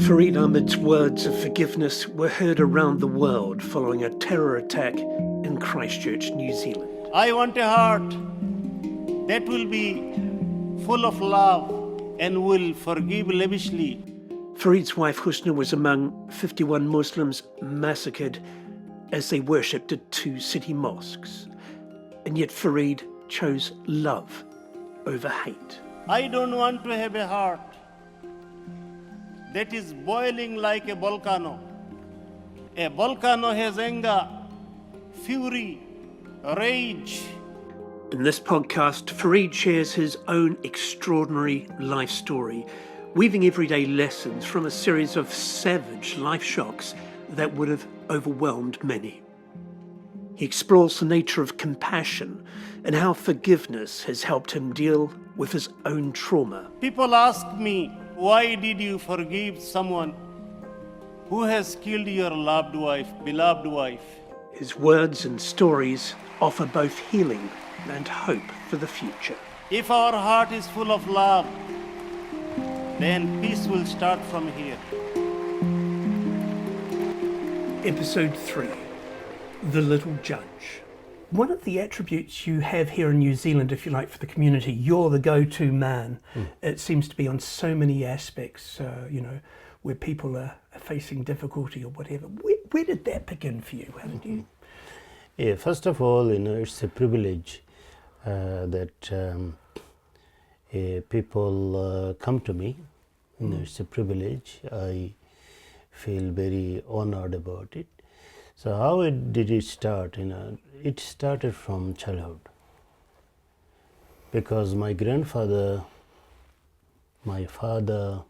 Farid Ahmed's words of forgiveness were heard around the world following a terror attack in Christchurch, New Zealand. I want a heart that will be full of love and will forgive lavishly. Farid's wife Husna was among 51 Muslims massacred as they worshipped at two city mosques. And yet Farid chose love over hate. I don't want to have a heart that is boiling like a volcano. A volcano has anger, fury, rage. In this podcast, Farid shares his own extraordinary life story, weaving everyday lessons from a series of savage life shocks that would have overwhelmed many. He explores the nature of compassion and how forgiveness has helped him deal with his own trauma. People ask me, why did you forgive someone who has killed your loved wife, beloved wife? His words and stories offer both healing and hope for the future. If our heart is full of love, then peace will start from here. Episode 3, The Little Judge. One of the attributes you have here in New Zealand, if you like, for the community, you're the go-to man. It seems to be on so many aspects, where people are facing difficulty or whatever. Where did that begin for you? How did you? Yeah, first of all, it's a privilege that people come to me. It's a privilege. I feel very honored about it. So how did it start? It started from childhood. Because my grandfather, my father,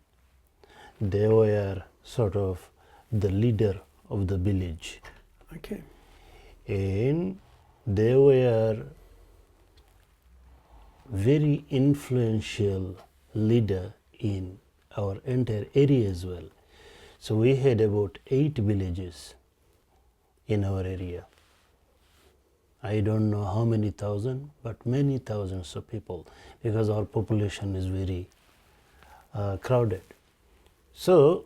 they were sort of the leader of the village. Okay. And they were very influential leader in our entire area as well. So we had about 8 villages in our area. I don't know how many thousand, but many thousands of people, because our population is very crowded. So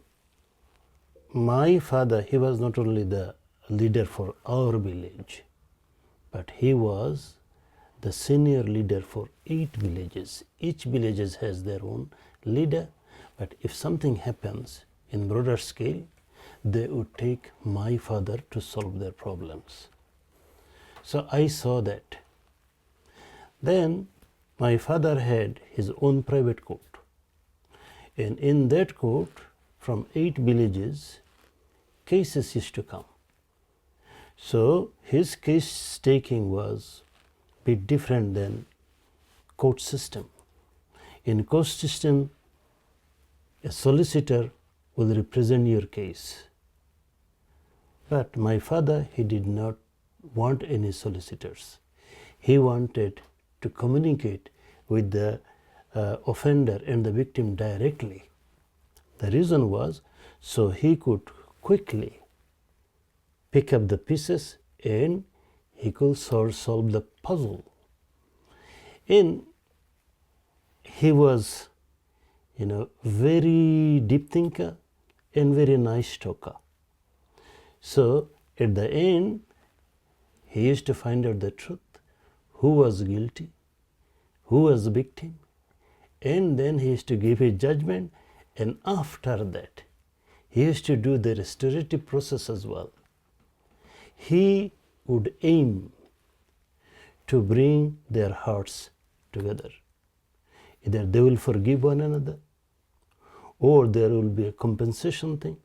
my father, he was not only the leader for our village, but he was the senior leader for 8 villages. Each village has their own leader, but if something happens in broader scale, they would take my father to solve their problems. So I saw that. Then my father had his own private court. And in that court, from 8 villages, cases used to come. So his case taking was a bit different than court system. In court system, a solicitor will represent your case. But my father, he did not want any solicitors. He wanted to communicate with the offender and the victim directly. The reason was so he could quickly pick up the pieces and he could solve the puzzle. And he was, very deep thinker and very nice talker. So at the end, he used to find out the truth, who was guilty, who was the victim, and then he used to give a judgment, and after that, he used to do the restorative process as well. He would aim to bring their hearts together. Either they will forgive one another, or there will be a compensation thing.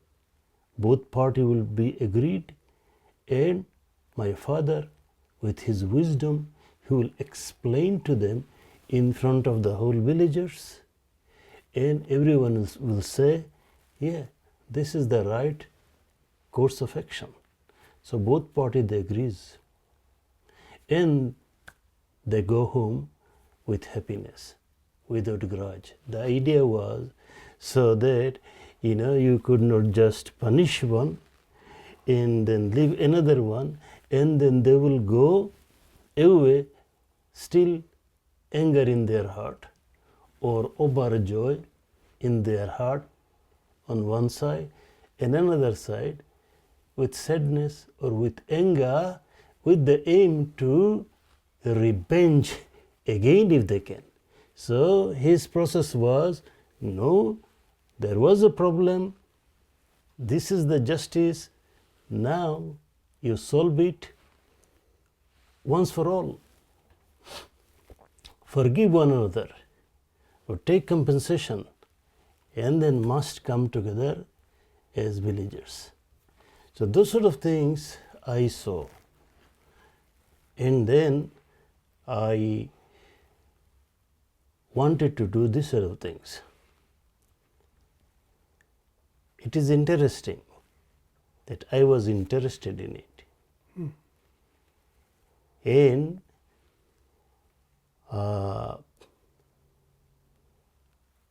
Both parties will be agreed, and my father, with his wisdom, he will explain to them in front of the whole villagers, and everyone will say, yeah, this is the right course of action. So both parties, they agrees, and they go home with happiness, without grudge. The idea was so that you could not just punish one and then leave another one, and then they will go away still anger in their heart or overjoy in their heart on one side, and another side with sadness or with anger, with the aim to revenge again if they can. So his process was, no, there was a problem, this is the justice, now you solve it once for all. Forgive one another, or take compensation, and then must come together as villagers. So those sort of things I saw. And then I wanted to do this sort of things. It is interesting that I was interested in it. And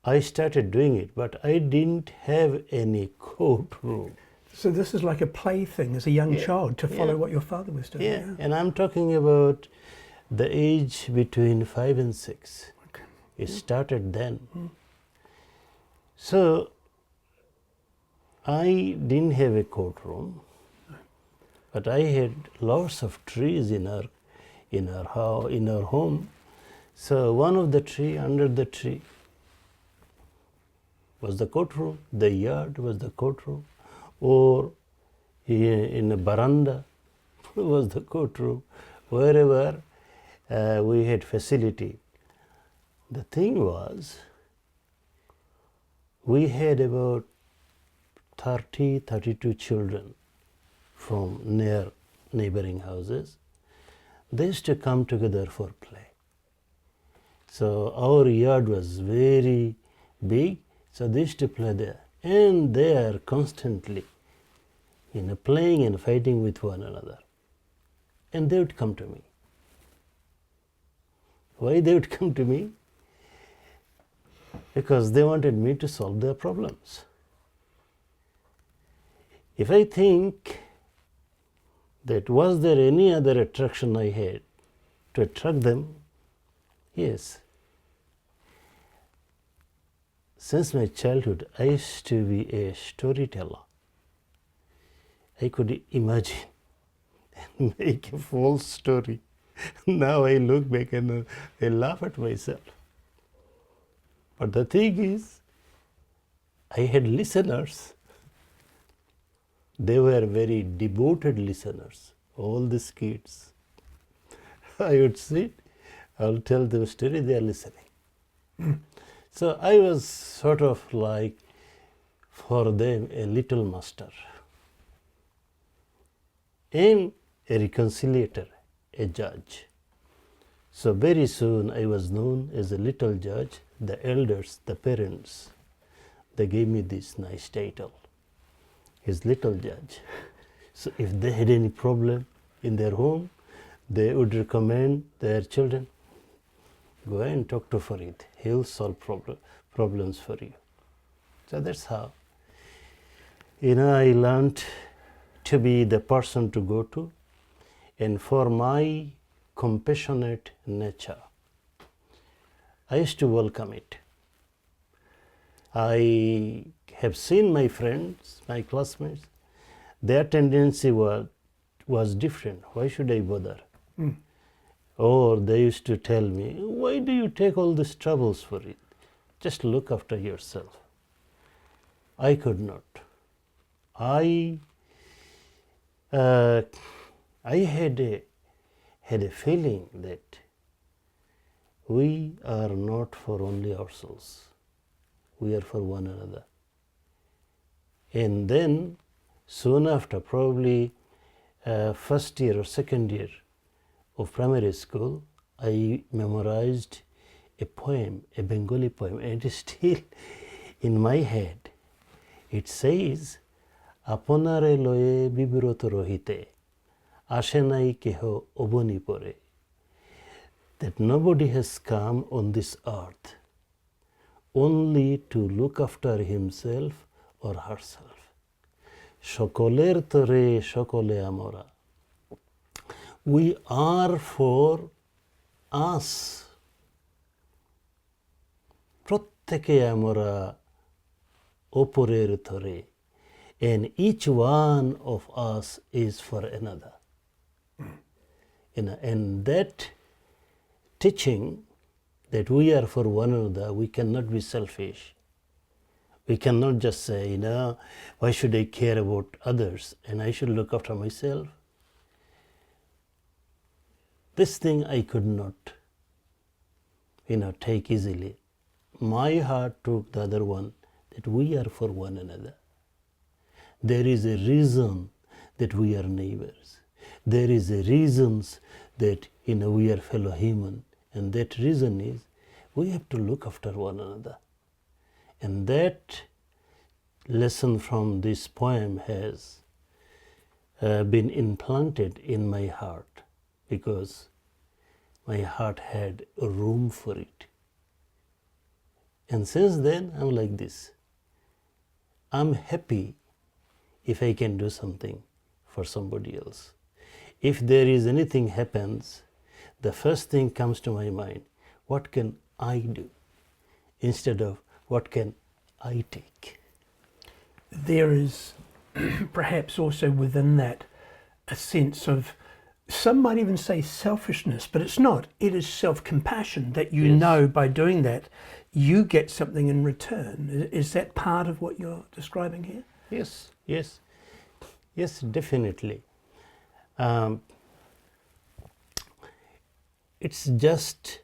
I started doing it, but I didn't have any courtroom. So this is like a plaything as a young child to follow what your father was doing. Yeah, and I'm talking about the age between 5 and 6. Okay. It started then. So I didn't have a courtroom, but I had lots of trees in our home. So one of the tree, under the tree, was the courtroom. The yard was the courtroom, or in a veranda was the courtroom. Wherever we had facility. The thing was, we had about 32 children from neighbouring houses. They used to come together for play. So our yard was very big, so they used to play there. And they are constantly playing and fighting with one another. And they would come to me. Why they would come to me? Because they wanted me to solve their problems. If I think that was there any other attraction I had to attract them, yes. Since my childhood, I used to be a storyteller. I could imagine and make a false story. Now I look back and I laugh at myself. But the thing is, I had listeners. They were very devoted listeners, all these kids. I would sit, I'll tell them a story, they are listening. So I was sort of like, for them, a little master and a reconciliator, a judge. So very soon I was known as a little judge. The elders, the parents, they gave me this nice title, his little judge. So if they had any problem in their home, they would recommend their children, go and talk to Farid. He'll solve problems for you. So that's how, I learned to be the person to go to. And for my compassionate nature, I used to welcome it. I have seen my friends, my classmates, their tendency was different. Why should I bother? Or they used to tell me, why do you take all these troubles for it? Just look after yourself. I could not. I had a feeling that we are not for only ourselves. We are for one another. And then soon after, probably first year or second year of primary school, I memorized a poem, a Bengali poem, and it is still in my head. It says, Aponare loye bibiroto rohite, ashenai keho oboni pore. That nobody has come on this earth only to look after himself or herself. Shokoler tore shokole amora. We are for us. Protteke amora opere thore, and each one of us is for another. And that teaching that we are for one another, we cannot be selfish. We cannot just say, why should I care about others and I should look after myself? This thing I could not, take easily. My heart took the other one, that we are for one another. There is a reason that we are neighbors. There is a reason that we are fellow human, and that reason is we have to look after one another. And that lesson from this poem has been implanted in my heart, because my heart had a room for it. And since then, I'm like this. I'm happy if I can do something for somebody else. If there is anything happens, the first thing comes to my mind, what can I do? Instead of what can I take? There is perhaps also within that a sense of, some might even say selfishness, but it's not. It is self-compassion that you know by doing that, you get something in return. Is that part of what you're describing here? Yes, definitely. It's just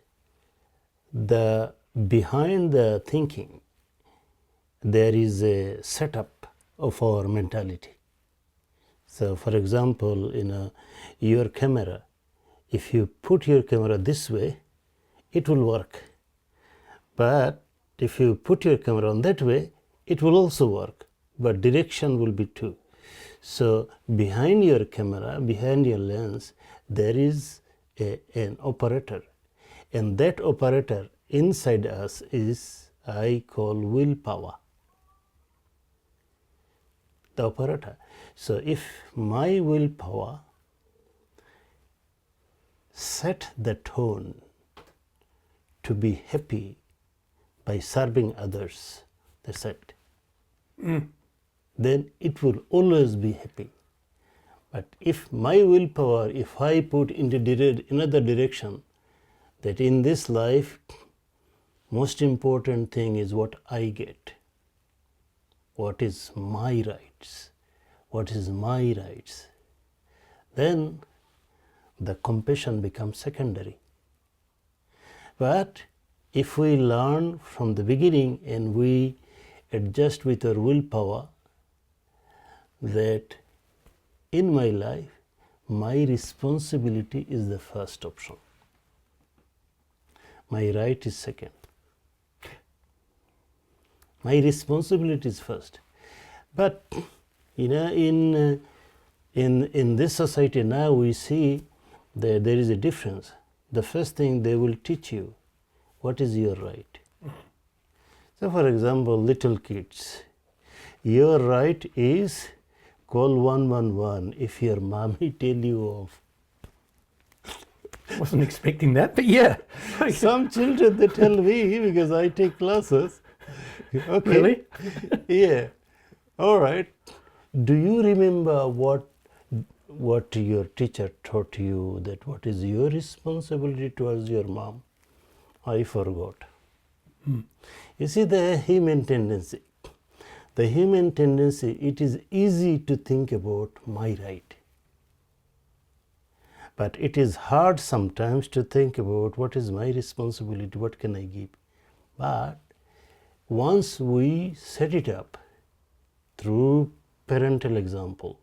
behind the thinking, there is a setup of our mentality. So, for example, your camera, if you put your camera this way, it will work. But if you put your camera on that way, it will also work, but direction will be two. So behind your camera, behind your lens, there is an operator, and that operator inside us is, I call, willpower. The operator. So if my willpower set the tone to be happy by serving others, that's it. Then it will always be happy. But if my willpower, if I put into another direction, that in this life, most important thing is what I get. What is my rights? What is my rights? Then the compassion becomes secondary. But if we learn from the beginning and we adjust with our willpower, that in my life, my responsibility is the first option. My right is second. My responsibility is first. But in this society now, we see that there is a difference. The first thing they will teach you, what is your right? So, for example, little kids, your right is call 111 if your mommy tell you off. Wasn't expecting that, but yeah. Some children, they tell me, because I take classes. Okay. Really? Yeah. All right. Do you remember what your teacher taught you, that what is your responsibility towards your mom? I forgot. You see, the human tendency. The human tendency, it is easy to think about my right. But it is hard sometimes to think about what is my responsibility, what can I give. But once we set it up through parental example,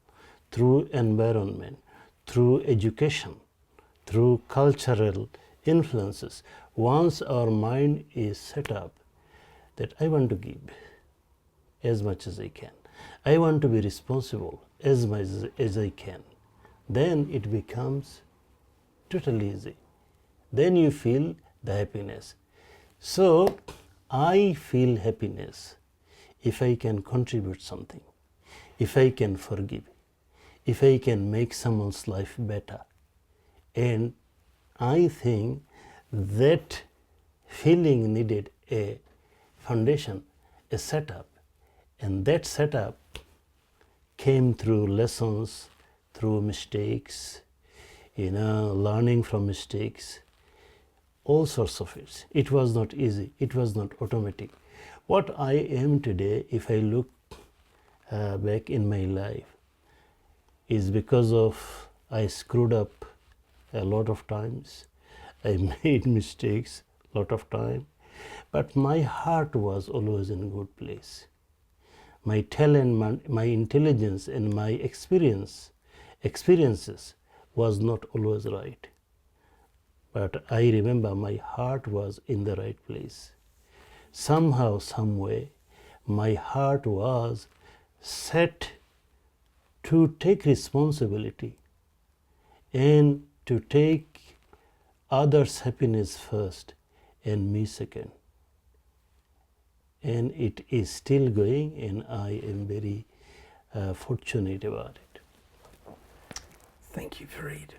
through environment, through education, through cultural influences, once our mind is set up that I want to give as much as I can, I want to be responsible as much as I can, then it becomes totally easy. Then you feel the happiness. So I feel happiness if I can contribute something, if I can forgive, if I can make someone's life better. And I think that feeling needed a foundation, a setup, And that setup came through lessons, through mistakes, learning from mistakes, all sorts of it. It was not easy. It was not automatic. What I am today, if I look back in my life, is because of I screwed up a lot of times. I made mistakes a lot of time, but my heart was always in a good place. My talent, my intelligence, and my experiences was not always right. But I remember my heart was in the right place. Somehow, some way, my heart was set to take responsibility and to take others' happiness first and me second. And it is still going, and I am very fortunate about it. Thank you, Farid.